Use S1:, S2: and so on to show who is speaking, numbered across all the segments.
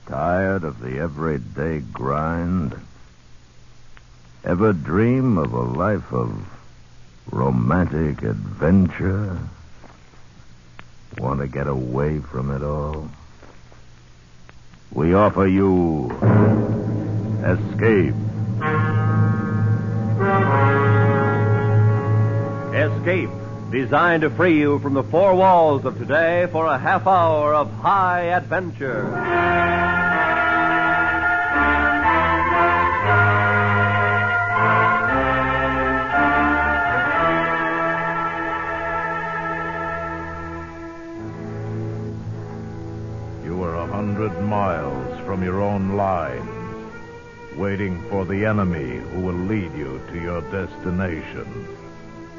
S1: Tired of the everyday grind? Ever dream of a life of romantic adventure? Want to get away from it all? We offer you Escape.
S2: Escape, designed to free you from the four walls of today for a half hour of high adventure.
S3: You were 100 miles from your own lines, waiting for the enemy who will lead you to your destination,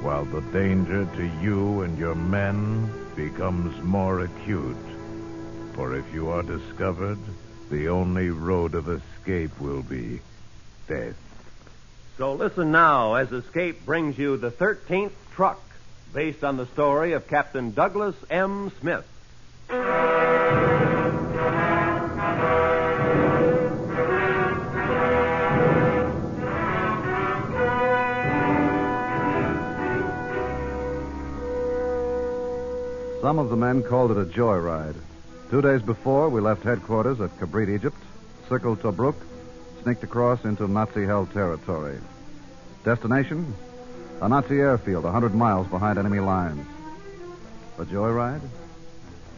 S3: while the danger to you and your men becomes more acute. For if you are discovered, the only road of escape will be death.
S2: So listen now as Escape brings you the 13th Truck, based on the story of Captain Douglas M. Smith.
S4: Some of the men called it a joyride. 2 days before, we left headquarters at Kabrit, Egypt, circled Tobruk, sneaked across into Nazi-held territory. Destination? A Nazi airfield 100 miles behind enemy lines. A joyride?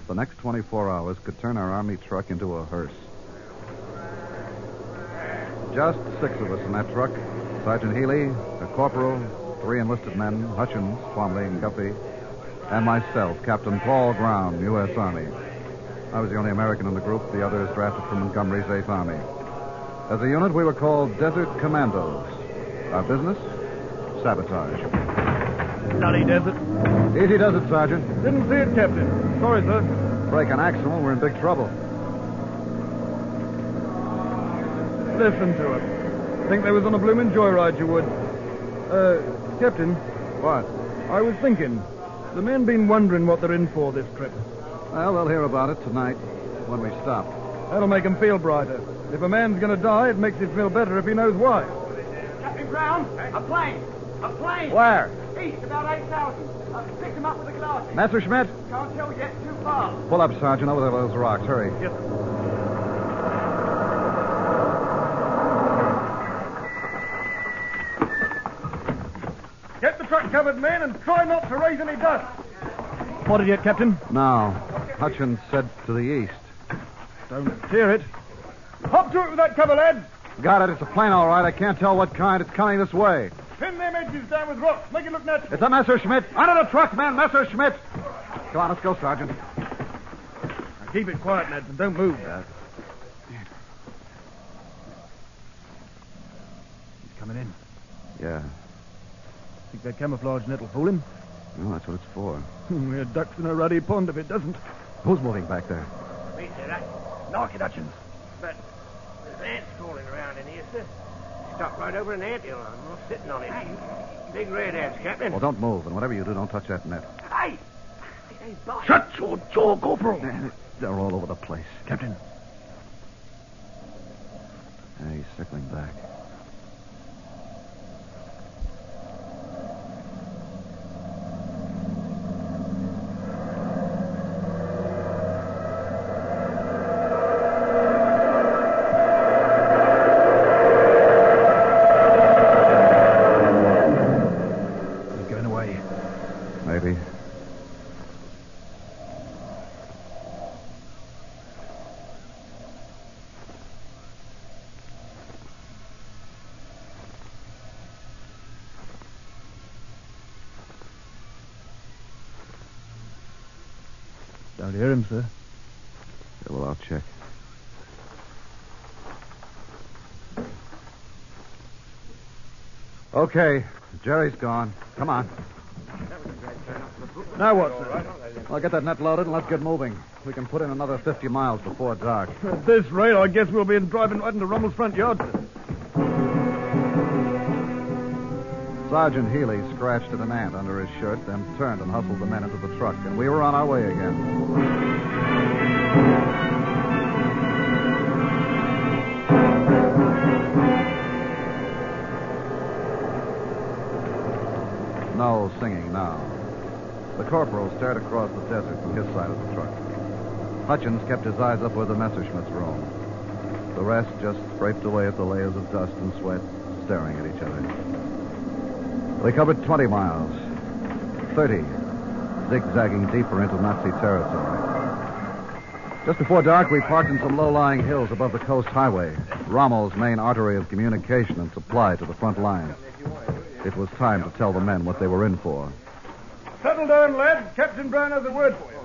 S4: The next 24 hours could turn our army truck into a hearse. Just 6 of us in that truck. Sergeant Healy, a corporal, 3 enlisted men, Hutchins, Twombly, and Guffey, and myself, Captain Paul Brown, U.S. Army. I was the only American in the group, the others drafted from Montgomery's 8th Army. As a unit, we were called Desert Commandos. Our business? Sabotage.
S5: Bloody desert.
S4: Easy does it, Sergeant.
S5: Didn't see it, Captain. Sorry, sir.
S4: Break an axle, we're in big trouble.
S5: Listen to him. Think they was on a bloomin' joyride, you would. Captain.
S4: What?
S5: I was thinking. The men been wondering what they're in for this trip.
S4: Well, they'll hear about it tonight when we stop.
S5: That'll make them feel brighter. If a man's going to die, it makes him feel better if he knows why.
S6: Captain Brown, a plane. A plane.
S4: Where?
S6: East, about 8,000. I picked him up with the glasses.
S4: Messerschmitt?
S6: Can't tell yet, too far.
S4: Pull up, Sergeant, over those rocks. Hurry.
S5: Yes, sir. Get the truck covered, men, and try not to raise any dust. Spotted yet, Captain?
S4: No. Hutchins said to the east.
S5: Don't steer it. Hop to it with that cover, lads.
S4: Got it. It's a plane, all right. I can't tell what kind. It's coming this way.
S5: Pin them edges down with rocks. Make it look natural.
S4: It's a Messerschmitt. Under the truck, man. Messerschmitt. Come on, let's go, Sergeant.
S5: Now keep it quiet, lads, and don't move. He's coming in.
S4: Yeah.
S5: Think that camouflage net'll fool him?
S4: No, that's what it's for.
S5: We're ducks in a ruddy pond if it doesn't.
S4: Who's moving back there?
S6: Me, sir.
S5: Knock it, Hutchins.
S6: But there's ants crawling around in here, sir. Stuck right over an anthill. I'm not sitting on it. Big red ants, Captain.
S4: Well, don't move, and whatever you do, don't touch that net.
S6: Hey! Hey, boss.
S5: Shut your jaw, Corporal.
S4: They're all over the place.
S5: Captain.
S4: Yeah, he's circling back. Maybe.
S5: Don't hear him, sir.
S4: Yeah, well, I'll check. Okay, Jerry's gone. Come on.
S5: Now what, sir?
S4: Well, get that net loaded and let's get moving. We can put in another 50 miles before dark.
S5: At this rate, I guess we'll be driving right into Rummel's front yard, sir.
S4: Sergeant Healy scratched at an ant under his shirt, then turned and hustled the men into the truck, and we were on our way again. singing now. The corporal stared across the desert from his side of the truck. Hutchins kept his eyes up where the Messerschmitts roamed. The rest just scraped away at the layers of dust and sweat, staring at each other. We covered 20 miles, 30, zigzagging deeper into Nazi territory. Just before dark, we parked in some low-lying hills above the coast highway, Rommel's main artery of communication and supply to the front lines. It was time to tell the men what they were in for.
S5: Settle down, lad. Captain Brown has a word for you.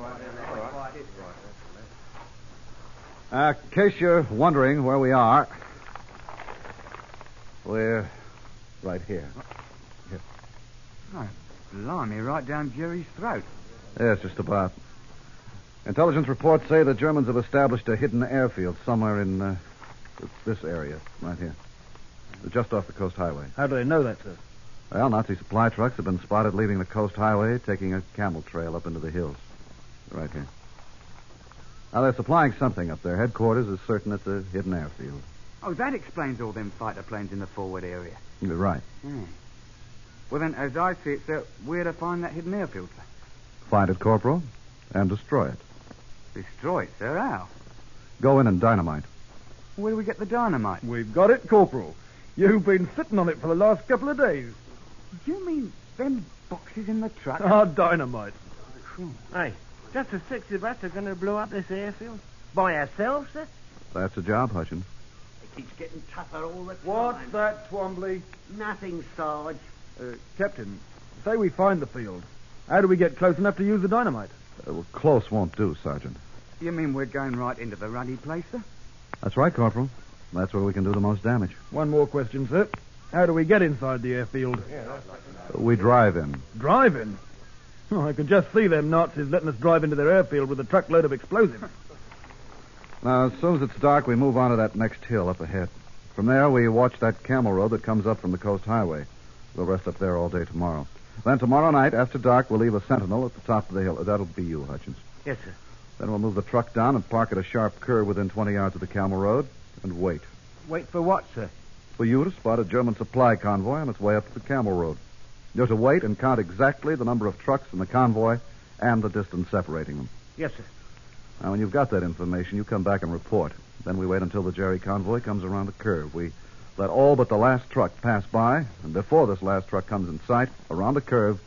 S4: In case you're wondering where we are, we're right here.
S7: Oh, blimey, right down Jerry's throat.
S4: Yes, just about. Intelligence reports say the Germans have established a hidden airfield somewhere in this area, right here. Just off the coast highway.
S5: How do they know that, sir?
S4: Well, Nazi supply trucks have been spotted leaving the coast highway, taking a camel trail up into the hills. Right here. Now, they're supplying something up there. Headquarters is certain it's a hidden airfield.
S7: Oh, that explains all them fighter planes in the forward area.
S4: You're right.
S7: Well, then, as I see it, sir, we're to find that hidden airfield, sir.
S4: Find it, Corporal, and destroy it.
S7: Destroy it, sir? How?
S4: Go in and dynamite.
S7: Where do we get the dynamite?
S5: We've got it, Corporal. You've been sitting on it for the last couple of days.
S7: You mean them boxes in the truck?
S5: Our dynamite.
S6: Hey, just the six of us are going to blow up this airfield? By ourselves, sir?
S4: That's a job, Hutchins.
S6: It keeps getting tougher all the time.
S5: What's that, Twombly?
S6: Nothing, Sarge.
S5: Captain, say we find the field. How do we get close enough to use the dynamite?
S4: Well, close won't do, Sergeant.
S7: You mean we're going right into the ruddy place, sir?
S4: That's right, Corporal. That's where we can do the most damage.
S5: One more question, sir. How do we get inside the airfield?
S4: We drive in.
S5: Drive in? Oh, I could just see them Nazis letting us drive into their airfield with a truckload of explosives.
S4: Now, as soon as it's dark, we move on to that next hill up ahead. From there, we watch that camel road that comes up from the coast highway. We'll rest up there all day tomorrow. Then tomorrow night, after dark, we'll leave a sentinel at the top of the hill. That'll be you, Hutchins.
S6: Yes, sir.
S4: Then we'll move the truck down and park at a sharp curve within 20 yards of the camel road and wait.
S6: Wait for what, sir?
S4: For you to spot a German supply convoy on its way up to the camel road. You're to wait and count exactly the number of trucks in the convoy and the distance separating them.
S6: Yes, sir.
S4: Now, when you've got that information, you come back and report. Then we wait until the Jerry convoy comes around the curve. We let all but the last truck pass by, and before this last truck comes in sight, around the curve,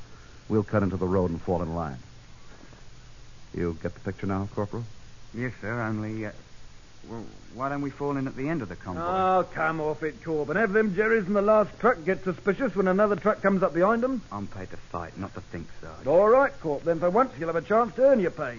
S4: we'll cut into the road and fall in line. You get the picture now, Corporal?
S7: Yes, sir, only, well, why don't we fall in at the end of the convoy?
S5: Oh, come off it, Corb. And have them Jerrys in the last truck get suspicious when another truck comes up behind them?
S7: I'm paid to fight, not to think, Sarge.
S5: All right, Corp. Then for once you'll have a chance to earn your pay.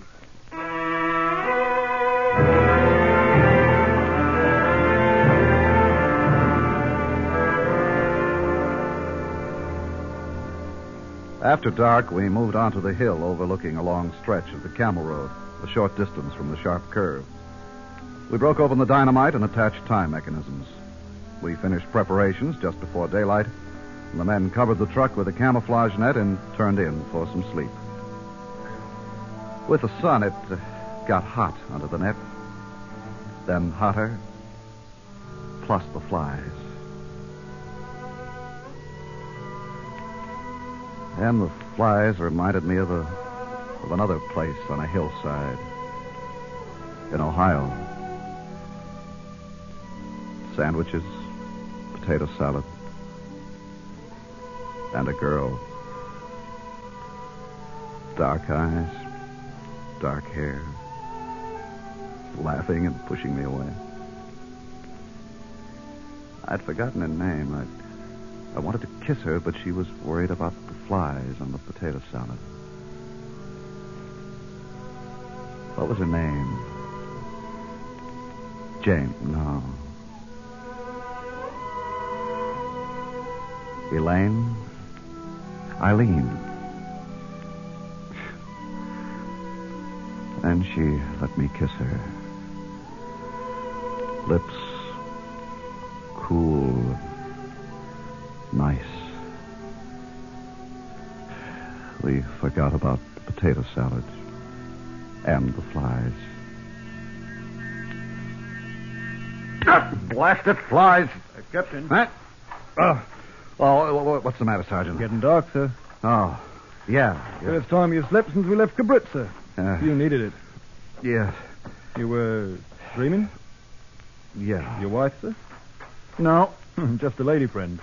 S4: After dark, we moved onto the hill overlooking a long stretch of the camel road, a short distance from the sharp curve. We broke open the dynamite and attached time mechanisms. We finished preparations just before daylight, and the men covered the truck with a camouflage net and turned in for some sleep. With the sun, it got hot under the net, then hotter, plus the flies. And the flies reminded me of another place on a hillside in Ohio. Sandwiches, potato salad, and a girl. Dark eyes, dark hair, laughing and pushing me away. I'd forgotten her name. I wanted to kiss her, but she was worried about the flies on the potato salad. What was her name? Jane? No. Elaine? Eileen? And she let me kiss her. Lips cool, nice. We forgot about the potato salad and the flies. Blasted flies!
S5: Captain.
S4: Huh? Oh, what's the matter, Sergeant?
S5: Getting dark, sir.
S4: Oh, Yeah.
S5: First time you slept since we left Kabritsa. You needed it.
S4: Yes.
S5: You were dreaming?
S4: Yeah.
S5: Your wife, sir?
S4: No.
S5: Just a lady friend.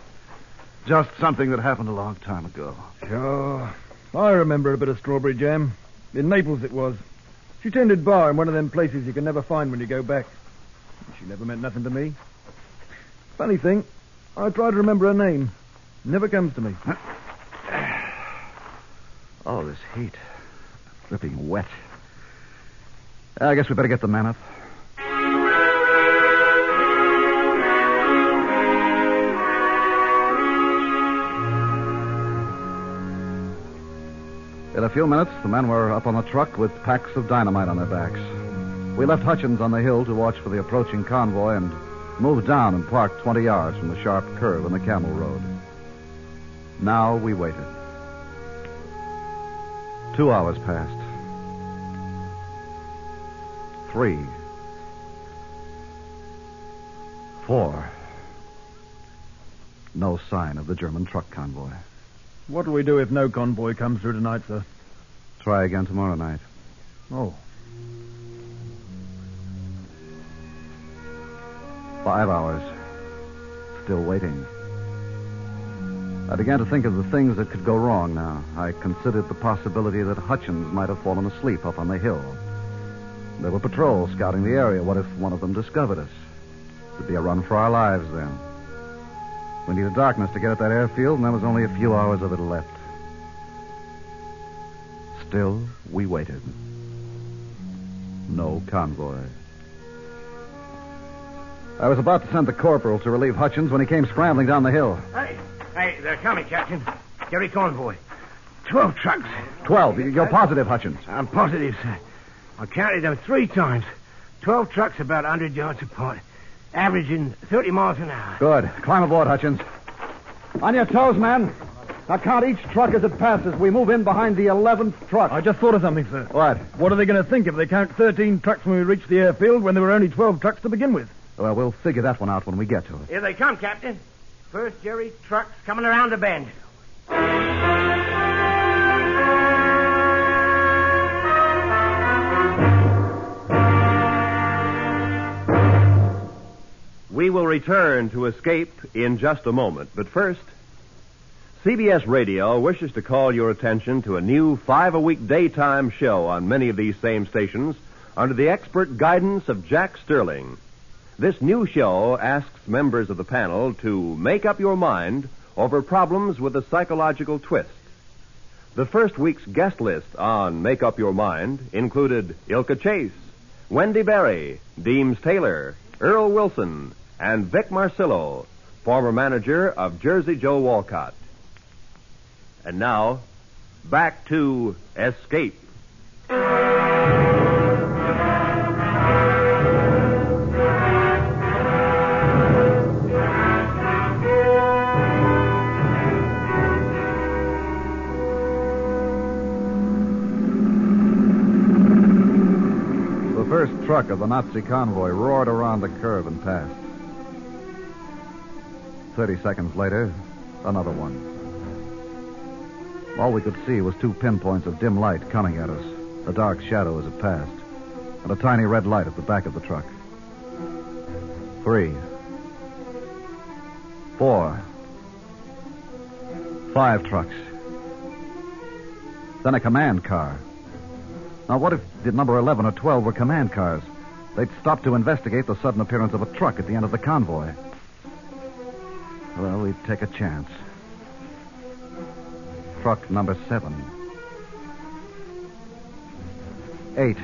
S4: Just something that happened a long time ago.
S5: Sure. I remember a bit of strawberry jam. In Naples it was. She tended bar in one of them places you can never find when you go back. She never meant nothing to me. Funny thing, I try to remember her name. Never comes to me.
S4: Oh, this heat. Dripping wet. I guess we better get the men up. In a few minutes, the men were up on the truck with packs of dynamite on their backs. We left Hutchins on the hill to watch for the approaching convoy and moved down and parked 20 yards from the sharp curve in the camel road. Now we waited. 2 hours passed. 3. 4. No sign of the German truck convoy.
S5: What do we do if no convoy comes through tonight, sir?
S4: Try again tomorrow night.
S5: Oh.
S4: 5 hours. Still waiting. I began to think of the things that could go wrong now. I considered the possibility that Hutchins might have fallen asleep up on the hill. There were patrols scouting the area. What if one of them discovered us? It'd be a run for our lives then. We needed darkness to get at that airfield, and there was only a few hours of it left. Still, we waited. No convoy. I was about to send the corporal to relieve Hutchins when he came scrambling down the hill.
S6: Hey, they're coming, Captain. Jerry convoy. 12 trucks.
S4: 12. You're positive, Hutchins?
S6: I'm positive, sir. I counted them 3 times. 12 trucks about 100 yards apart, averaging 30 miles an hour.
S4: Good. Climb aboard, Hutchins. On your toes, man. Now count each truck as it passes. We move in behind the 11th truck.
S5: I just thought of something, sir.
S4: What?
S5: What are they going to think if they count 13 trucks when we reach the airfield when there were only 12 trucks to begin with?
S4: Well, we'll figure that one out when we get to it.
S6: Here they come, Captain. First Jerry trucks coming around the bend.
S2: We will return to Escape in just a moment. But first, CBS Radio wishes to call your attention to a new 5-a-week daytime show on many of these same stations under the expert guidance of Jack Sterling. This new show asks members of the panel to make up your mind over problems with a psychological twist. The first week's guest list on Make Up Your Mind included Ilka Chase, Wendy Berry, Deems Taylor, Earl Wilson, and Vic Marcillo, former manager of Jersey Joe Walcott. And now, back to Escape.
S4: The first truck of the Nazi convoy roared around the curve and passed. 30 seconds later, another one. All we could see was 2 pinpoints of dim light coming at us, a dark shadow as it passed, and a tiny red light at the back of the truck. 3, 4, 5 trucks. Then a command car. Now, what if the number 11 or 12 were command cars? They'd stop to investigate the sudden appearance of a truck at the end of the convoy. Well, we'd take a chance. Truck number 7. 8.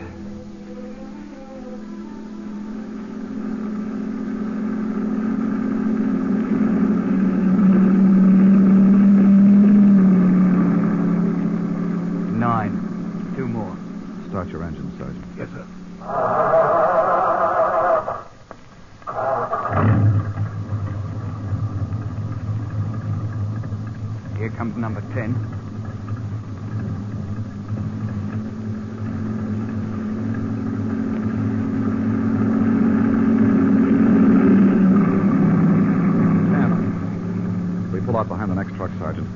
S4: Start your engine, Sergeant.
S6: Yes, sir.
S7: Here comes number 10.
S4: We pull out behind the next truck, Sergeant.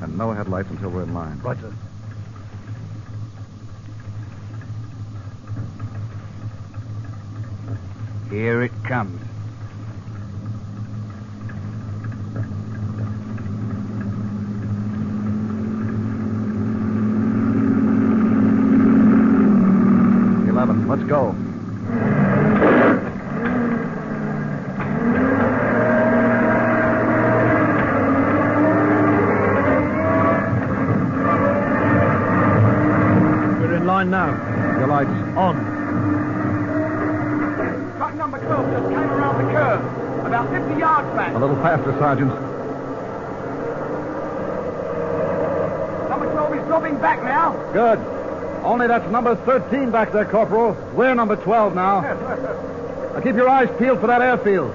S4: And no headlights until we're in line.
S5: Right, sir.
S7: Here it comes.
S4: Let's go.
S5: We're in line now.
S4: Your lights
S5: On.
S7: Truck number 12 just came around the curve. About 50 yards back.
S4: a little faster, Sergeant.
S7: Number 12 is dropping back now.
S4: Good. Only that's number 13 back there, Corporal. We're number 12 now. Now keep your eyes peeled for that airfield.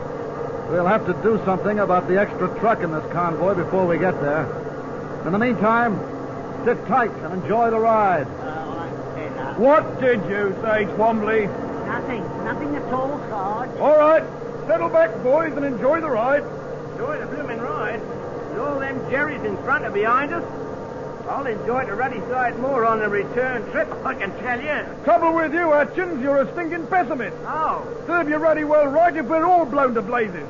S4: We'll have to do something about the extra truck in this convoy before we get there. In the meantime, sit tight and enjoy the ride.
S5: What did you say, Twombly?
S8: Nothing at all, Sarge.
S5: All right. Settle back, boys, and enjoy the ride.
S6: Enjoy the blooming ride. With all them jerrys in front and behind us. I'll enjoy the ruddy side more on the return trip, I can tell you.
S5: Trouble with you, Hutchins, you're a stinking pessimist.
S6: Oh.
S5: Serve you ruddy well right if we're all blown to blazes.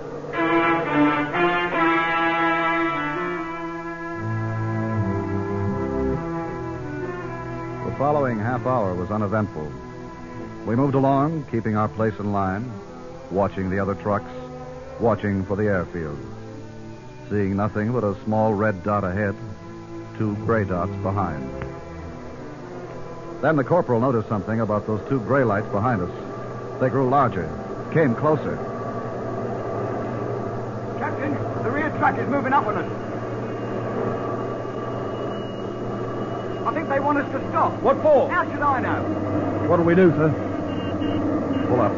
S4: The following half hour was uneventful. We moved along, keeping our place in line, watching the other trucks, watching for the airfield. Seeing nothing but a small red dot ahead, 2 gray dots behind. Then the corporal noticed something about those 2 gray lights behind us. They grew larger, came closer.
S7: Captain, the rear truck is moving up on us. I think they want us to stop.
S5: What for?
S7: How should I know?
S5: What'll we do, sir?
S4: Pull up.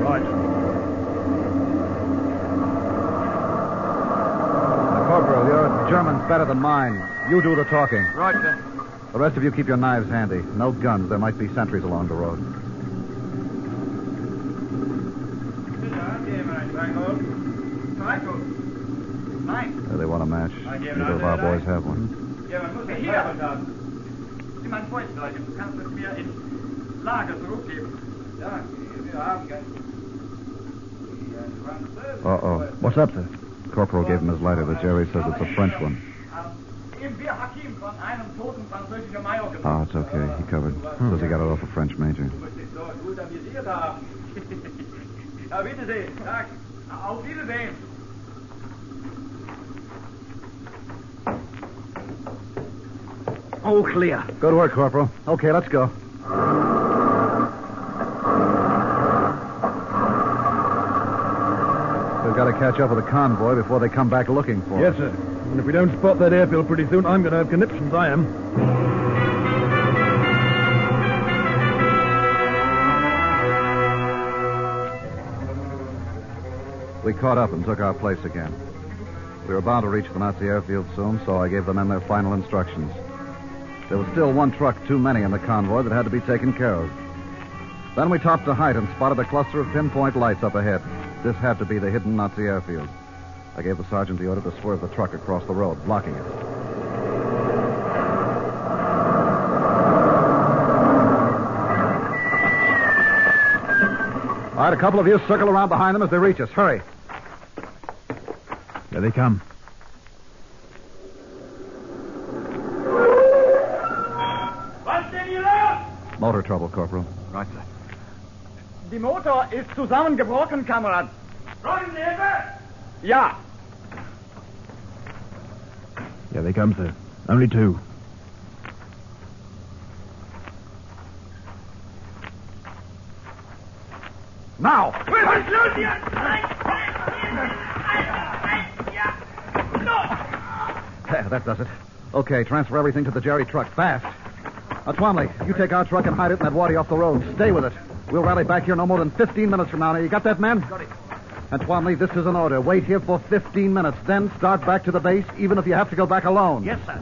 S5: Right.
S4: Corporal, your German's better than mine. You do the talking.
S7: Right, sir.
S4: The rest of you keep your knives handy. No guns. There might be sentries along the road. They want a match. Neither of our boys have one. Uh-oh.
S5: What's up, sir?
S4: Corporal gave him his lighter. The Jerry says it's a French one. Oh, it's okay. He covered. Says he got it off a French major.
S7: All clear.
S4: Good work, Corporal. Okay, let's go. We've got to catch up with the convoy before they come back looking for
S5: Yes,
S4: us.
S5: sir. And if we don't spot that airfield pretty soon, I'm going to have conniptions, I am.
S4: We caught up and took our place again. We were bound to reach the Nazi airfield soon, so I gave the men their final instructions. There was still 1 truck too many in the convoy that had to be taken care of. Then we topped a height and spotted a cluster of pinpoint lights up ahead. This had to be the hidden Nazi airfield. I gave the sergeant the order to swerve the truck across the road, blocking it. All right, a couple of you circle around behind them as they reach us. Hurry.
S5: There they come.
S4: Motor trouble, Corporal.
S7: Right, sir.
S9: Die Motor ist zusammengebrochen, Kamerad.
S6: Brauchen Sie Hilfe?
S9: Ja.
S5: Here they come, sir. Only 2.
S4: Now!
S6: Was los hier?
S4: There, that does it. Okay, transfer everything to the Jerry truck, fast. Now, Twombly, you take our truck and hide it in that waddy off the road. Stay with it. We'll rally back here no more than 15 minutes from now. Now, you got that, man?
S7: Got it.
S4: And, Twombly, this is an order. Wait here for 15 minutes, then start back to the base, even if you have to go back alone.
S7: Yes, sir.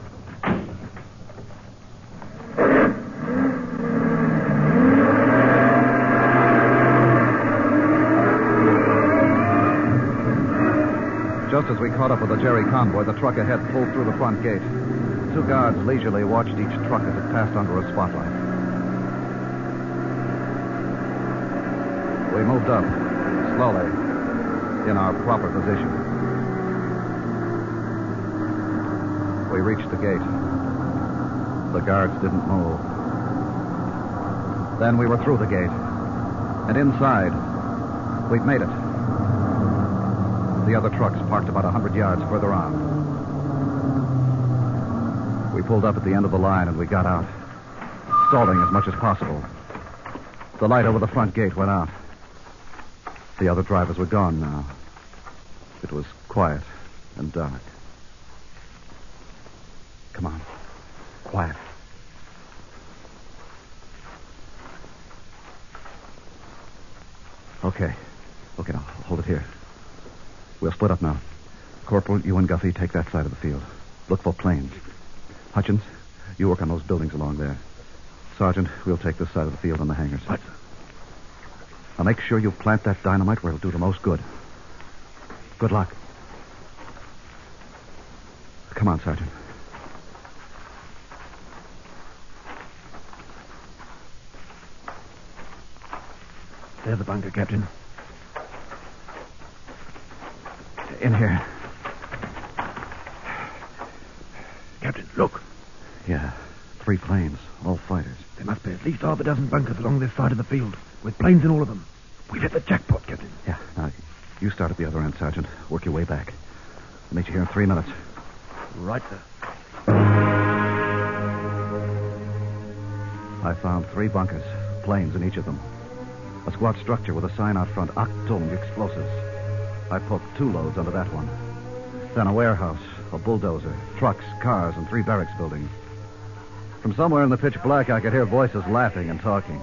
S4: Just as we caught up with the Jerry convoy, the truck ahead pulled through the front gate. 2 guards leisurely watched each truck as it passed under a spotlight. We moved up, slowly, in our proper position. We reached the gate. The guards didn't move. Then we were through the gate. And inside, we'd made it. The other trucks parked about 100 yards further on. We pulled up at the end of the line and we got out, stalling as much as possible. The light over the front gate went out. The other drivers were gone now. It was quiet and dark. Come on. Quiet. Okay, now hold it here. We'll split up now. Corporal, you and Guffey take that side of the field. Look for planes. Hutchins, you work on those buildings along there. Sergeant, we'll take this side of the field on the hangars. Right. Now make sure you plant that dynamite where it'll do the most good. Good luck. Come on, Sergeant.
S5: There's the bunker, Captain.
S4: In here.
S5: Captain, look.
S4: Yeah, 3 planes, all fighters.
S5: There must be at least half a dozen bunkers along this side of the field, with planes in all of them. We've hit the jackpot, Captain.
S4: Yeah, now, you start at the other end, Sergeant. Work your way back. I'll meet you here in 3 minutes.
S5: Right, sir.
S4: I found 3 bunkers, planes in each of them. A squat structure with a sign out front, Achtung, explosives. I poked 2 loads under that one. Then a warehouse, a bulldozer, trucks, cars, and 3 barracks buildings. From somewhere in the pitch black, I could hear voices laughing and talking.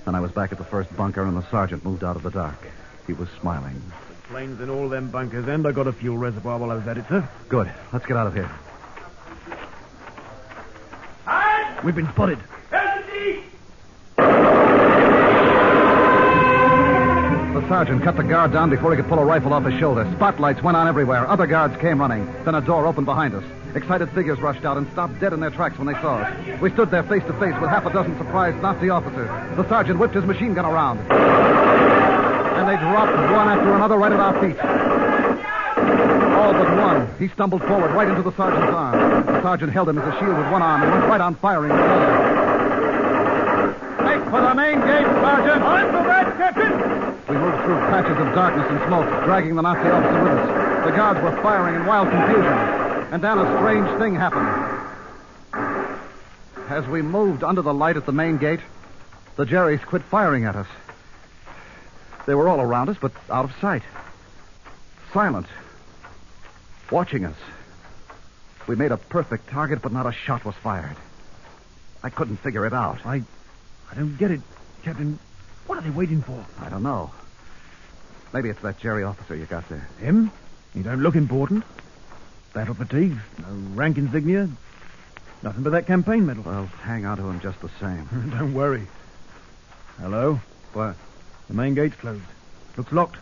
S4: Then I was back at the first bunker, and the sergeant moved out of the dark. He was smiling.
S5: Planes in all them bunkers, and I got a fuel reservoir while I was at it, sir.
S4: Good. Let's get out of here.
S6: Hi!
S5: We've been spotted.
S4: The sergeant cut the guard down before he could pull a rifle off his shoulder. Spotlights went on everywhere. Other guards came running. Then a door opened behind us. Excited figures rushed out and stopped dead in their tracks when they saw us. We stood there face to face with half a dozen surprised Nazi officers. The sergeant whipped his machine gun around. And they dropped one after another right at our feet. All but one. He stumbled forward right into the sergeant's arm. The sergeant held him as a shield with one arm and went right on firing with the other. Make for the main gate, Sergeant.
S6: I'm for that, Captain.
S4: We moved through patches of darkness and smoke, dragging the Nazi officer with us. The guards were firing in wild confusion. And then a strange thing happened. As we moved under the light at the main gate, the Jerrys quit firing at us. They were all around us, but out of sight. Silent. Watching us. We made a perfect target, but not a shot was fired. I couldn't figure it out.
S5: I don't get it, Captain. What are they waiting for?
S4: I don't know. Maybe it's that Jerry officer you got there.
S5: Him? He don't look important. Battle fatigues, no rank insignia, nothing but that campaign medal.
S4: Well, hang on to him just the same.
S5: Don't worry. Hello?
S4: What?
S5: The main gate's closed. Looks locked.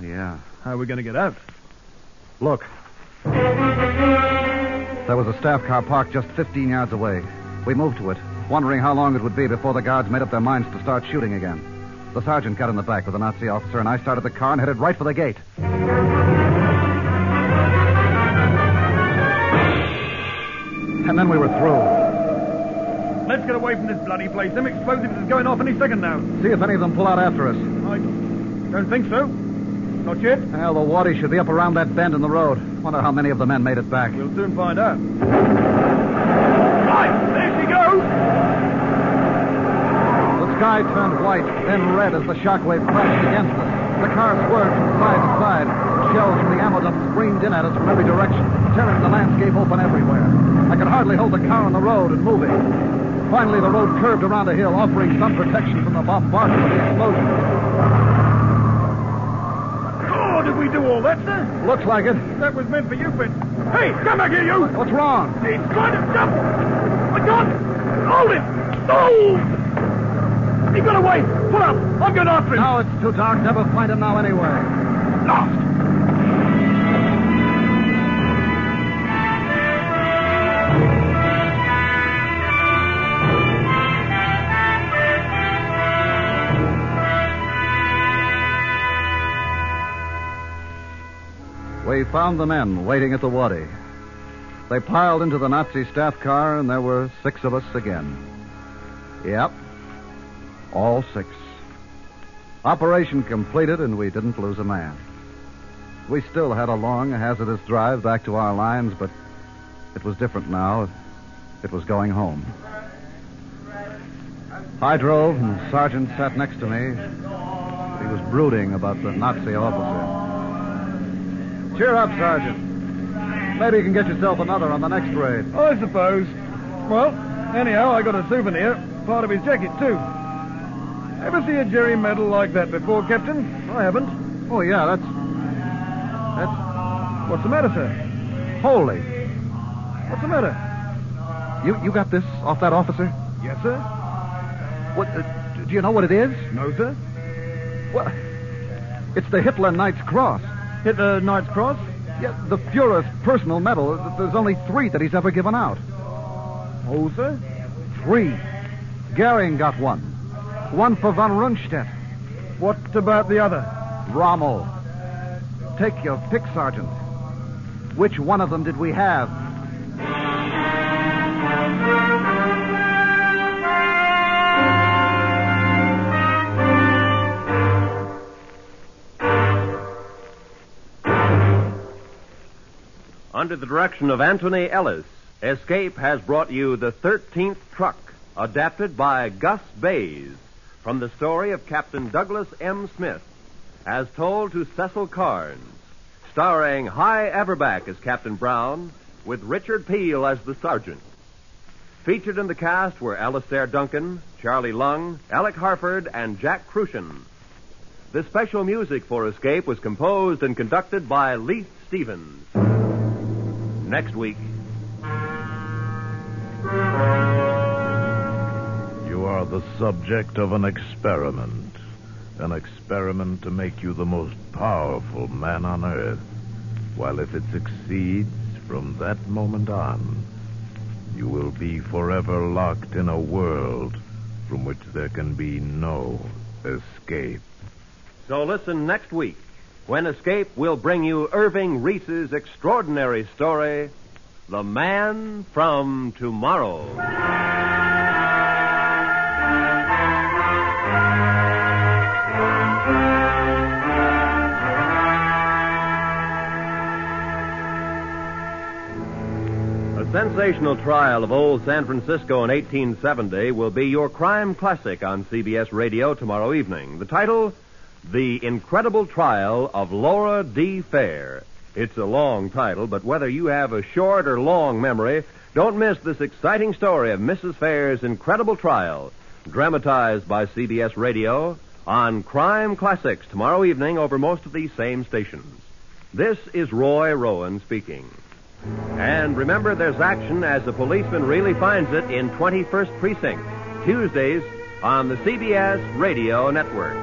S4: Yeah.
S5: How are we going to get out?
S4: Look. There was a staff car parked just 15 yards away. We moved to it, wondering how long it would be before the guards made up their minds to start shooting again. The sergeant got in the back with the Nazi officer, and I started the car and headed right for the gate. And then we were through.
S5: Let's get away from this bloody place. Them explosives is going off any second now.
S4: See if any of them pull out after us.
S5: I don't think so. Not yet.
S4: Well, the waddy should be up around that bend in the road. Wonder how many of the men made it back.
S5: We'll soon find out. Right, there she goes.
S4: The sky turned white, then red as the shockwave crashed against us. The car swerved from side to side. Shells from the ammo dump screamed in at us from every direction, tearing the landscape open everywhere. I could hardly hold the car on the road and moving. Finally, the road curved around a hill, offering some protection from the bombardment of the explosion.
S5: Oh, did we do all that, sir?
S4: Looks like it.
S5: That was meant for you, Fitz. Hey, come back here, you!
S4: What's wrong?
S5: He's trying to jump! My gun! Hold it! No! He got away! Pull up! I'm going after him!
S4: Now it's too dark. Never find him now anyway.
S5: Lost!
S4: We found the men waiting at the waddy. They piled into the Nazi staff car, and there were 6 of us again. Yep, all 6. Operation completed, and we didn't lose a man. We still had a long, hazardous drive back to our lines, but it was different now. It was going home. I drove, and the sergeant sat next to me. He was brooding about the Nazi officer. Cheer up, Sergeant. Maybe you can get yourself another on the next raid.
S5: I suppose. Well, anyhow, I got a souvenir. Part of his jacket, too. Ever see a Jerry medal like that before, Captain? I haven't.
S4: Oh, yeah, that's...
S5: What's the matter, sir?
S4: Holy.
S5: What's the matter?
S4: You got this off that officer?
S5: Yes, sir.
S4: What? Do you know what it is?
S5: No, sir.
S4: Well, it's the Hitler Knight's Cross.
S5: Hitler Knight's Cross?
S4: Yeah, the Fuhrer's personal medal. There's only 3 that he's ever given out.
S5: Oh, sir?
S4: 3. Goering got 1. 1 for von Rundstedt.
S5: What about the other?
S4: Rommel. Take your pick, Sergeant. Which one of them did we have?
S2: Under the direction of Anthony Ellis, Escape has brought you The 13th Truck, adapted by Gus Bays, from the story of Captain Douglas M. Smith, as told to Cecil Carnes, starring Hy Averback as Captain Brown, with Richard Peel as the sergeant. Featured in the cast were Alistair Duncan, Charlie Lung, Alec Harford, and Jack Crucian. The special music for Escape was composed and conducted by Leith Stevens. Next week.
S3: You are the subject of an experiment. An experiment to make you the most powerful man on earth. While if it succeeds, from that moment on, you will be forever locked in a world from which there can be no escape.
S2: So listen next week, when Escape will bring you Irving Reese's extraordinary story, The Man from Tomorrow. A sensational trial of old San Francisco in 1870 will be your crime classic on CBS Radio tomorrow evening. The title, The Incredible Trial of Laura D. Fair. It's a long title, but whether you have a short or long memory, don't miss this exciting story of Mrs. Fair's incredible trial, dramatized by CBS Radio on Crime Classics tomorrow evening over most of these same stations. This is Roy Rowan speaking. And remember, there's action as the policeman really finds it in 21st Precinct, Tuesdays on the CBS Radio Network.